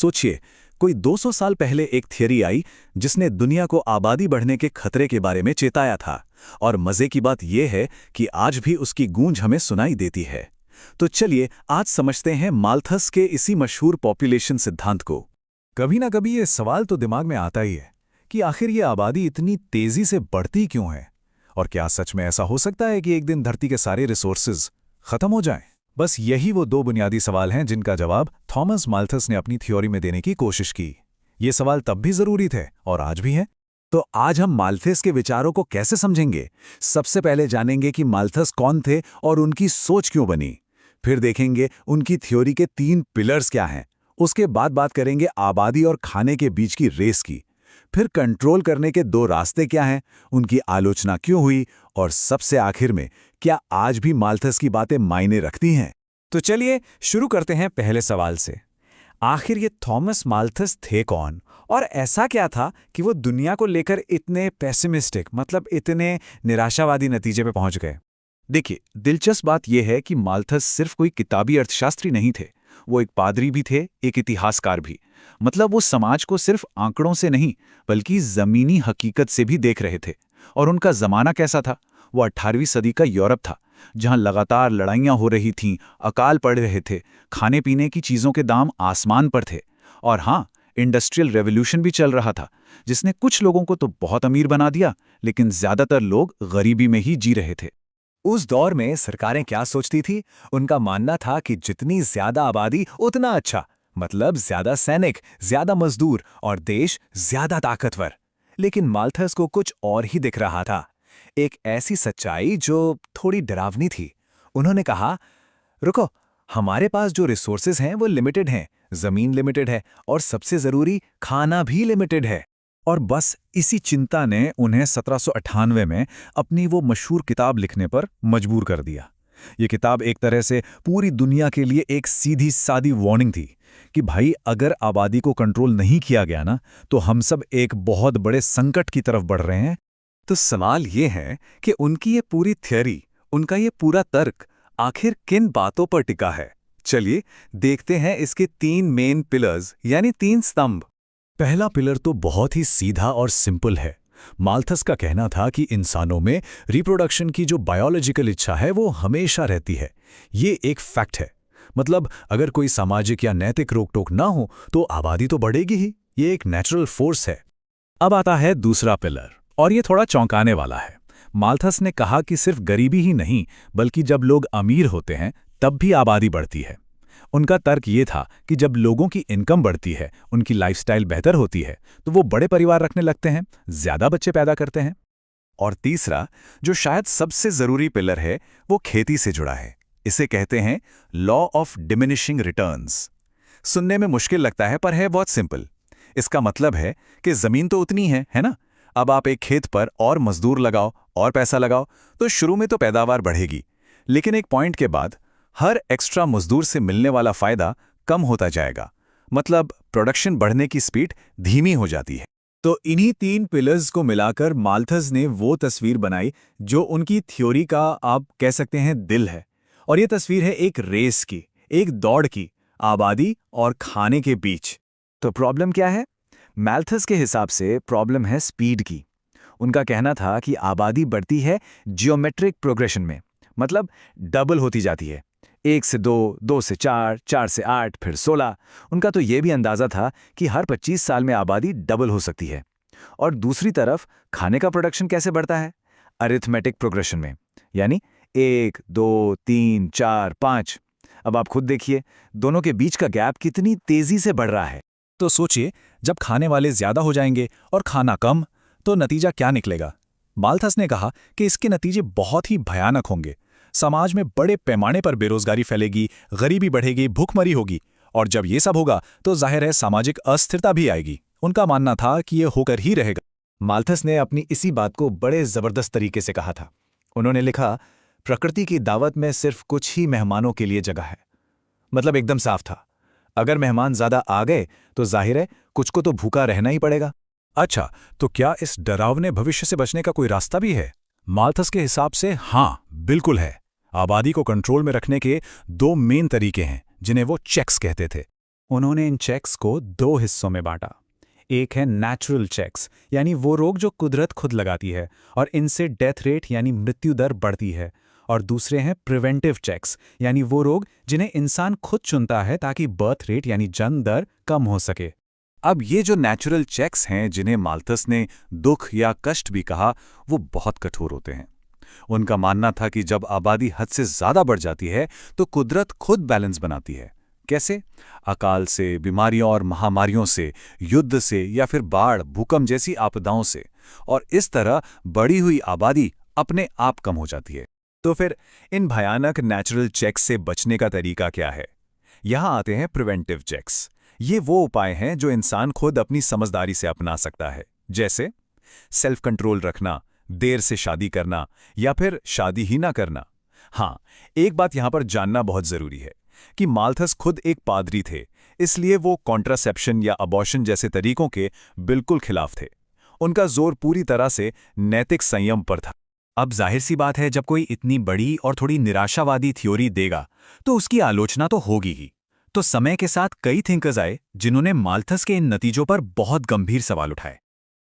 सोचिए, कोई 200 साल पहले एक थियरी आई जिसने दुनिया को आबादी बढ़ने के खतरे के बारे में चेताया था। और मजे की बात यह है कि आज भी उसकी गूंज हमें सुनाई देती है। तो चलिए आज समझते हैं माल्थस के इसी मशहूर पॉपुलेशन सिद्धांत को। कभी ना कभी ये सवाल तो दिमाग में आता ही है कि आखिर ये आबादी इतनी तेजी से बढ़ती क्यों है, और क्या सच में ऐसा हो सकता है कि एक दिन धरती के सारे रिसोर्सेज खत्म हो जाएं? बस यही वो दो बुनियादी सवाल हैं जिनका जवाब थॉमस माल्थस ने अपनी थ्योरी में देने की कोशिश की। ये सवाल तब भी जरूरी थे और आज भी हैं। तो आज हम माल्थस के विचारों को कैसे समझेंगे? सबसे पहले जानेंगे कि माल्थस कौन थे और उनकी सोच क्यों बनी। फिर देखेंगे उनकी थ्योरी के 3 पिलर्स क्या हैं। उसके बाद बात करेंगे आबादी और खाने के बीच की रेस की। फिर कंट्रोल करने के 2 रास्ते क्या हैं, उनकी आलोचना क्यों हुई, और सबसे आखिर में क्या आज भी माल्थस की बातें मायने रखती हैं। तो चलिए शुरू करते हैं पहले सवाल से। आखिर ये थॉमस माल्थस थे कौन, और ऐसा क्या था कि वो दुनिया को लेकर इतने पेसिमिस्टिक, मतलब इतने निराशावादी नतीजे पे पहुंच गए? देखिए, दिलचस्प बात यह है कि माल्थस सिर्फ कोई किताबी अर्थशास्त्री नहीं थे। वो एक पादरी भी थे, एक इतिहासकार भी। मतलब वो समाज को सिर्फ आंकड़ों से नहीं बल्कि जमीनी हकीकत से भी देख रहे थे। और उनका जमाना कैसा था? वो 18वीं सदी का यूरोप था, जहां लगातार लड़ाइयां हो रही थीं, अकाल पड़ रहे थे, खाने पीने की चीजों के दाम आसमान पर थे। और हाँ, इंडस्ट्रियल रेवोल्यूशन भी चल रहा था, जिसने कुछ लोगों को तो बहुत अमीर बना दिया, लेकिन ज्यादातर लोग गरीबी में ही जी रहे थे। उस दौर में सरकारें क्या सोचती थी? उनका मानना था कि जितनी ज्यादा आबादी उतना अच्छा, मतलब ज्यादा सैनिक, ज्यादा मजदूर और देश ज्यादा ताकतवर। लेकिन माल्थस को कुछ और ही दिख रहा था, एक ऐसी सच्चाई जो थोड़ी डरावनी थी। उन्होंने कहा, रुको, हमारे पास जो रिसोर्सेज हैं वो लिमिटेड हैं, जमीन लिमिटेड है और सबसे जरूरी खाना भी लिमिटेड है। और बस इसी चिंता ने उन्हें 1798 में अपनी वो मशहूर किताब लिखने पर मजबूर कर दिया। ये किताब एक तरह से पूरी दुनिया के लिए एक सीधी सादी वार्निंग थी कि भाई, अगर आबादी को कंट्रोल नहीं किया गया ना, तो हम सब एक बहुत बड़े संकट की तरफ बढ़ रहे हैं। तो सवाल ये है कि उनकी ये पूरी थ्योरी, उनका ये पूरा तर्क आखिर किन बातों पर टिका है? चलिए देखते हैं इसके 3 मेन पिलर्स, यानी 3 स्तंभ। पहला पिलर तो बहुत ही सीधा और सिंपल है। माल्थस का कहना था कि इंसानों में रिप्रोडक्शन की जो बायोलॉजिकल इच्छा है वो हमेशा रहती है। ये एक फैक्ट है। मतलब अगर कोई सामाजिक या नैतिक रोक टोक ना हो तो आबादी तो बढ़ेगी ही। ये एक नेचुरल फोर्स है। अब आता है दूसरा पिलर, और ये थोड़ा चौंकाने वाला है। माल्थस ने कहा कि सिर्फ गरीबी ही नहीं, बल्कि जब लोग अमीर होते हैं तब भी आबादी बढ़ती है। उनका तर्क ये था कि जब लोगों की इनकम बढ़ती है, उनकी लाइफस्टाइल बेहतर होती है, तो वो बड़े परिवार रखने लगते हैं, ज्यादा बच्चे पैदा करते हैं। और तीसरा, जो शायद सबसे जरूरी पिलर है, वो खेती से जुड़ा है। इसे कहते हैं लॉ ऑफ डिमिनिशिंग रिटर्न्स। सुनने में मुश्किल लगता है पर है बहुत सिंपल। इसका मतलब है कि जमीन तो उतनी है ना? अब आप एक खेत पर और मजदूर लगाओ और पैसा लगाओ तो शुरू में तो पैदावार बढ़ेगी, लेकिन एक पॉइंट के बाद हर एक्स्ट्रा मजदूर से मिलने वाला फायदा कम होता जाएगा। मतलब प्रोडक्शन बढ़ने की स्पीड धीमी हो जाती है। तो इन्हीं 3 पिलर्स को मिलाकर माल्थस ने वो तस्वीर बनाई जो उनकी थ्योरी का आप कह सकते हैं दिल है। और ये तस्वीर है एक रेस की, एक दौड़ की, आबादी और खाने के बीच। तो प्रॉब्लम क्या है? माल्थस के हिसाब से प्रॉब्लम है स्पीड की। उनका कहना था कि आबादी बढ़ती है जियोमेट्रिक प्रोग्रेशन में, मतलब डबल होती जाती है। 1 से 2, 2 से 4, 4 से 8, फिर 16। उनका तो ये भी अंदाजा था कि हर 25 साल में आबादी डबल हो सकती है। और दूसरी तरफ खाने का प्रोडक्शन कैसे बढ़ता है? अरिथमेटिक प्रोग्रेशन में, यानी 1, 2, 3, 4, 5। अब आप खुद देखिए, दोनों के बीच का गैप कितनी तेजी से बढ़ रहा है। तो सोचिए, जब खाने वाले ज्यादा हो जाएंगे और खाना कम, तो नतीजा क्या निकलेगा? माल्थस ने कहा कि इसके नतीजे बहुत ही भयानक होंगे। समाज में बड़े पैमाने पर बेरोजगारी फैलेगी, गरीबी बढ़ेगी, भूखमरी होगी, और जब ये सब होगा तो जाहिर है सामाजिक अस्थिरता भी आएगी। उनका मानना था कि ये होकर ही रहेगा। माल्थस ने अपनी इसी बात को बड़े जबरदस्त तरीके से कहा था। उन्होंने लिखा, प्रकृति की दावत में सिर्फ कुछ ही मेहमानों के लिए जगह है। मतलब एकदम साफ था, अगर मेहमान ज्यादा आ गए तो जाहिर है कुछ को तो भूखा रहना ही पड़ेगा। अच्छा, तो क्या इस डरावने भविष्य से बचने का कोई रास्ता भी है? माल्थस के हिसाब से हाँ, बिल्कुल है। आबादी को कंट्रोल में रखने के 2 मेन तरीके हैं, जिन्हें वो चेक्स कहते थे। उन्होंने इन चेक्स को दो हिस्सों में बांटा। एक है नेचुरल चेक्स, यानी वो रोग जो कुदरत खुद लगाती है और इनसे डेथ रेट यानी मृत्यु दर बढ़ती है, और दूसरे हैं प्रिवेंटिव चेक्स, यानी वो रोग जिन्हें इंसान खुद चुनता है ताकि बर्थ रेट यानी जन्म दर कम हो सके। अब ये जो नेचुरल चेक्स हैं जिन्हें माल्थस ने दुख या कष्ट भी कहा, वो बहुत कठोर होते हैं। उनका मानना था कि जब आबादी हद से ज्यादा बढ़ जाती है तो कुदरत खुद बैलेंस बनाती है। कैसे? अकाल से, बीमारियों और महामारियों से, युद्ध से या फिर बाढ़, भूकंप जैसी आपदाओं से। और इस तरह बढ़ी हुई आबादी अपने आप कम हो जाती है। तो फिर इन भयानक नेचुरल चेक्स से बचने का तरीका क्या है? यहाँ आते हैं प्रिवेंटिव चेक्स। ये वो उपाय हैं जो इंसान खुद अपनी समझदारी से अपना सकता है, जैसे सेल्फ कंट्रोल रखना, देर से शादी करना या फिर शादी ही ना करना। हाँ, एक बात यहाँ पर जानना बहुत जरूरी है कि माल्थस खुद एक पादरी थे, इसलिए वो कॉन्ट्रासेप्शन या अबॉर्शन जैसे तरीकों के बिल्कुल खिलाफ थे। उनका जोर पूरी तरह से नैतिक संयम पर था। अब जाहिर सी बात है, जब कोई इतनी बड़ी और थोड़ी निराशावादी थ्योरी देगा तो उसकी आलोचना तो होगी ही। तो समय के साथ कई थिंकर्स आए जिन्होंने माल्थस के इन नतीजों पर बहुत गंभीर सवाल उठाए।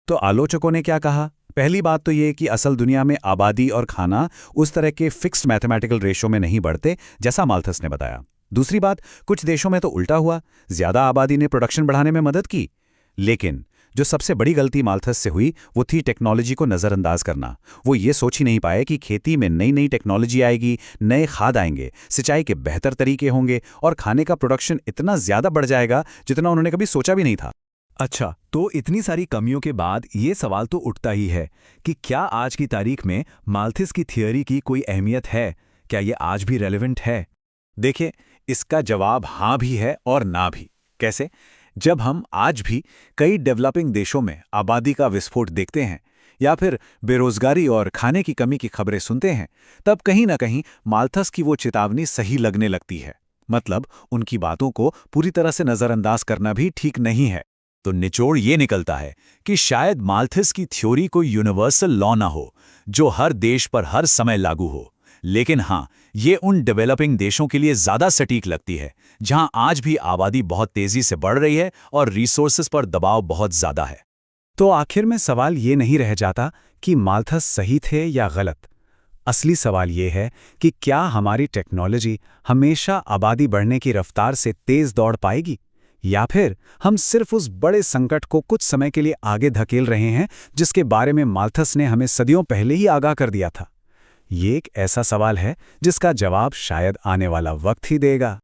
तो आलोचकों ने क्या कहा? पहली बात तो ये कि असल दुनिया में आबादी और खाना उस तरह के फिक्स्ड मैथमेटिकल रेशो में नहीं बढ़ते जैसा माल्थस ने बताया। दूसरी बात, कुछ देशों में तो उल्टा हुआ, ज्यादा आबादी ने प्रोडक्शन बढ़ाने में मदद की। लेकिन जो सबसे बड़ी गलती माल्थस से हुई वो थी टेक्नोलॉजी को नज़रअंदाज करना। वो ये सोच ही नहीं पाए कि खेती में नई नई टेक्नोलॉजी आएगी, नए खाद आएंगे, सिंचाई के बेहतर तरीके होंगे और खाने का प्रोडक्शन इतना ज्यादा बढ़ जाएगा जितना उन्होंने कभी सोचा भी नहीं था। अच्छा, तो इतनी सारी कमियों के बाद ये सवाल तो उठता ही है कि क्या आज की तारीख में माल्थस की थियरी की कोई अहमियत है? क्या ये आज भी रेलेवेंट है? देखिए, इसका जवाब हाँ भी है और ना भी। कैसे? जब हम आज भी कई डेवलपिंग देशों में आबादी का विस्फोट देखते हैं या फिर बेरोजगारी और खाने की कमी की खबरें सुनते हैं, तब कहीं ना कहीं माल्थस की वो चेतावनी सही लगने लगती है। मतलब उनकी बातों को पूरी तरह से नज़रअंदाज करना भी ठीक नहीं है। तो निचोड़ ये निकलता है कि शायद माल्थस की थ्योरी कोई यूनिवर्सल लॉ ना हो जो हर देश पर हर समय लागू हो, लेकिन हाँ, ये उन डेवलपिंग देशों के लिए ज़्यादा सटीक लगती है जहां आज भी आबादी बहुत तेज़ी से बढ़ रही है और रिसोर्सेज पर दबाव बहुत ज़्यादा है। तो आखिर में सवाल ये नहीं रह जाता कि माल्थस सही थे या गलत। असली सवाल ये है कि क्या हमारी टेक्नोलॉजी हमेशा आबादी बढ़ने की रफ्तार से तेज़ दौड़ पाएगी, या फिर हम सिर्फ उस बड़े संकट को कुछ समय के लिए आगे धकेल रहे हैं जिसके बारे में माल्थस ने हमें सदियों पहले ही आगाह कर दिया था। ये एक ऐसा सवाल है जिसका जवाब शायद आने वाला वक्त ही देगा।